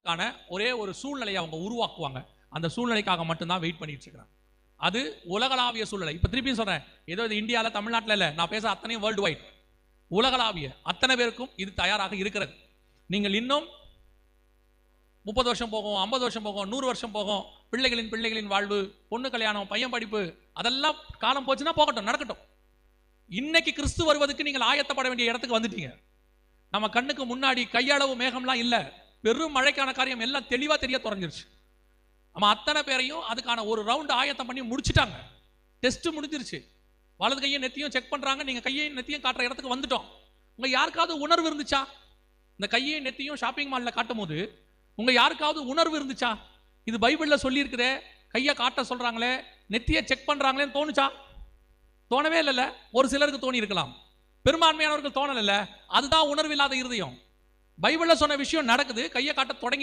ஒரே ஒரு சூழ்நிலையை அவங்க உருவாக்குவாங்க. அந்த சூழ்நிலைக்காக மட்டும்தான் வெயிட் பண்ணிட்டு இருக்கிறாங்க. அது உலகளாவிய சூழ்நிலை. இப்ப திருப்பியும் சொல்றேன், ஏதோ இது இந்தியால தமிழ்நாட்டில் இல்ல, நான் பேச அத்தனையும் வேர்ல்டு வைட், உலகளாவிய அத்தனை பேருக்கும் இது தயாராக இருக்கிறது. நீங்கள் இன்னும் 30 வருஷம் போகும், 50 வருஷம் போகும், 100 வருஷம் போகும், பிள்ளைகளின் வாழ்வு, பொண்ணு கல்யாணம், பையன் படிப்பு, அதெல்லாம் காலம் போச்சுன்னா போகட்டும், நடக்கட்டும். இன்னைக்கு கிறிஸ்து வருவதற்கு நீங்கள் ஆயத்தப்பட வேண்டிய இடத்துக்கு வந்துட்டீங்க. நம்ம கண்ணுக்கு முன்னாடி கையளவு மேகம்லாம் இல்ல, பெரும் மழைக்கான காரியம் எல்லாம் தெளிவா தெரிய தொடங்கிருச்சு. நம்ம அத்தனை பேரையும் அதுக்கான ஒரு ரவுண்ட் ஆயத்தம் பண்ணி முடிச்சுட்டாங்க. டெஸ்ட் முடிஞ்சிருச்சு. வலது கையை நெத்தியும் செக் பண்றாங்க. நீங்க கையையும் நெத்தியும் காட்டுற இடத்துக்கு வந்துட்டோம். உங்க யாருக்காவது உணர்வு இருந்துச்சா? இந்த கையையும் நெத்தியும் ஷாப்பிங் மால்ல காட்டும் போது உங்க யாருக்காவது உணர்வு இருந்துச்சா? இது பைபிள்ல சொல்லி இருக்குதே, கையை காட்ட சொல்றாங்களே, நெத்தியை செக் பண்றாங்களேன்னு தோணுச்சா? தோணவே இல்லைல்ல. ஒரு சிலருக்கு தோணி இருக்கலாம், பெரும்பான்மையானவர்கள் தோணல. அதுதான் உணர்வு இல்லாத இருதயம். பைபிள்ல சொன்ன விஷயம் நடக்குது, கையை காட்ட தொடங்கி